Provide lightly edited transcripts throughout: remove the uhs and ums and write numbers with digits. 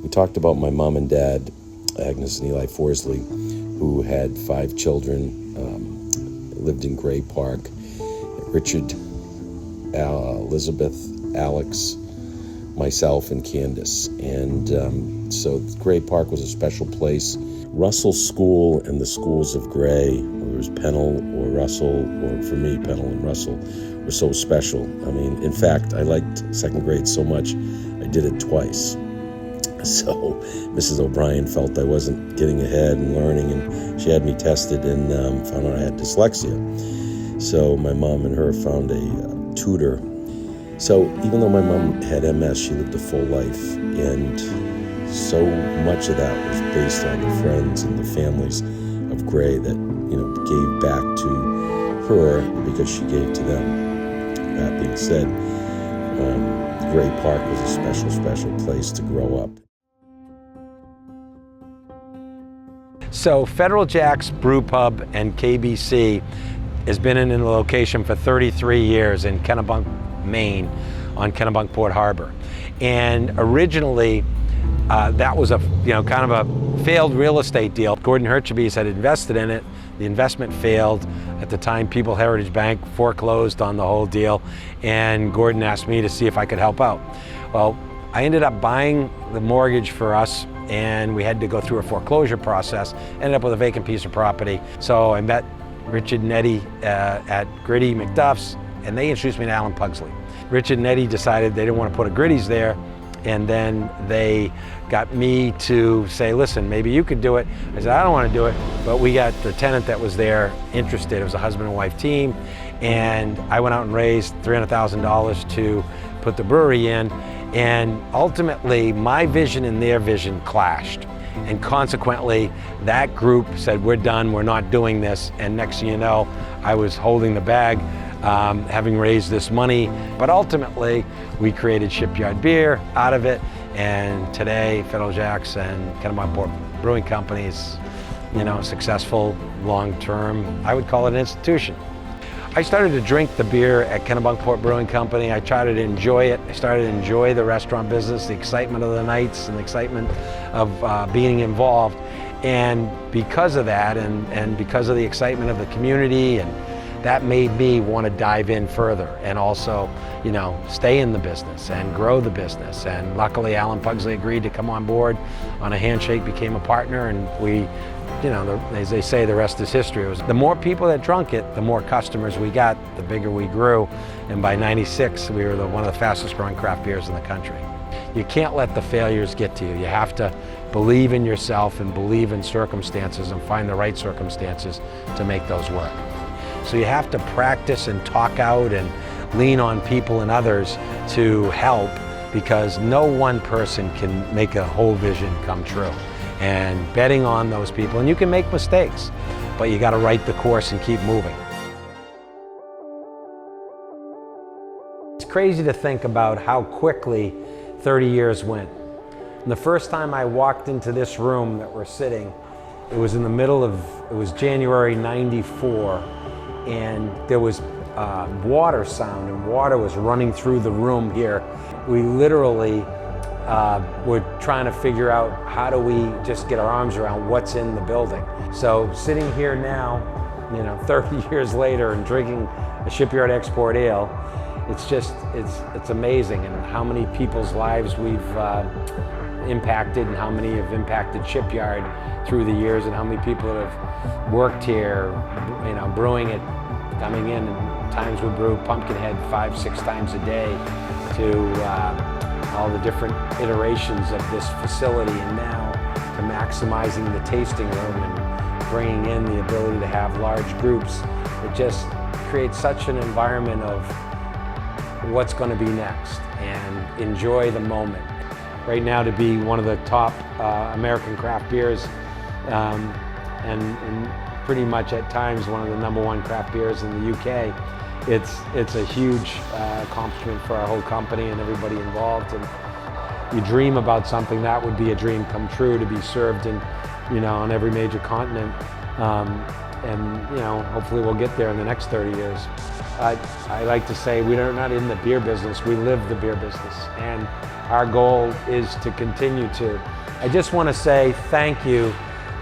We talked about my mom and dad, Agnes and Eli Forsley, who had 5 children, lived in Gray Park. Richard, Elizabeth, Alex, myself, and Candace. And so Gray Park was a special place. Russell School and the schools of Gray, whether it was Pennell or Russell, or for me, Pennell and Russell, were so special. I mean, in fact, I liked 2nd grade so much, I did it twice. So Mrs. O'Brien felt I wasn't getting ahead and learning, and she had me tested and found out I had dyslexia. So my mom and her found a tutor. So even though my mom had MS, she lived a full life, and so much of that was based on the friends and the families of Gray that, gave back to her because she gave to them. That being said, Gray Park was a special, special place to grow up. So Federal Jack's Brew Pub and KBC has been in the location for 33 years in Kennebunk, Maine, on Kennebunkport Harbor. And originally, that was a kind of a failed real estate deal. Gordon Hirschbees had invested in it. The investment failed. At the time, People Heritage Bank foreclosed on the whole deal, and Gordon asked me to see if I could help out. Well, I ended up buying the mortgage for us, and we had to go through a foreclosure process. Ended up with a vacant piece of property. So I met Richard and Eddie at Gritty McDuff's, and they introduced me to Alan Pugsley. Richard and Eddie decided they didn't want to put a Gritty's there, and then they got me to say, listen, maybe you could do it. I said, I don't want to do it, but we got the tenant that was there interested. It was a husband and wife team, and I went out and raised $300,000 to put the brewery in, and ultimately my vision and their vision clashed. And consequently, that group said, we're done, we're not doing this. And next thing you know, I was holding the bag, having raised this money. But ultimately, we created Shipyard Beer out of it. And today, Federal Jack's and Kennebunkport Brewing Company's, successful long-term, I would call it an institution. I started to drink the beer at Kennebunkport Brewing Company. I tried to enjoy it. I started to enjoy the restaurant business, the excitement of the nights and the excitement of being involved. And because of that, and because of the excitement of the community, and that made me want to dive in further and also, stay in the business and grow the business. And luckily, Alan Pugsley agreed to come on board on a handshake, became a partner, and we, as they say, the rest is history. It was the more people that drunk it, the more customers we got, the bigger we grew. And by '96, we were one of the fastest growing craft beers in the country. You can't let the failures get to you. You have to believe in yourself and believe in circumstances and find the right circumstances to make those work. So you have to practice and talk out and lean on people and others to help, because no one person can make a whole vision come true. And betting on those people, and you can make mistakes, but you got to right the course and keep moving. It's crazy to think about how quickly 30 years went. And the first time I walked into this room that we're sitting, it was it was January '94, and there was water sound, and water was running through the room here. We literally we're trying to figure out how do we just get our arms around what's in the building. So sitting here now, 30 years later, and drinking a Shipyard Export Ale, it's amazing, and how many people's lives we've impacted, and how many have impacted Shipyard through the years, and how many people that have worked here, brewing it, coming in, and times we brew Pumpkinhead 5-6 times a day, to all the different iterations of this facility, and now to maximizing the tasting room and bringing in the ability to have large groups. It just creates such an environment of what's going to be next, and enjoy the moment. Right now, to be one of the top American craft beers, and pretty much at times one of the #1 craft beers in the UK, it's a huge accomplishment for our whole company and everybody involved. And you dream about something, that would be a dream come true, to be served in, on every major continent. And hopefully we'll get there in the next 30 years. I like to say we're not in the beer business, we live the beer business. And our goal is to continue to. I just want to say thank you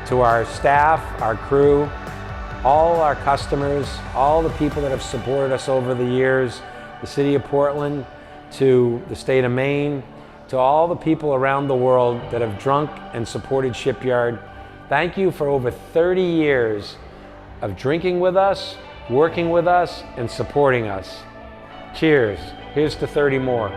to our staff, our crew, all our customers, all the people that have supported us over the years, the city of Portland, to the state of Maine, to all the people around the world that have drunk and supported Shipyard. Thank you for over 30 years of drinking with us, working with us, and supporting us. Cheers. Here's to 30 more.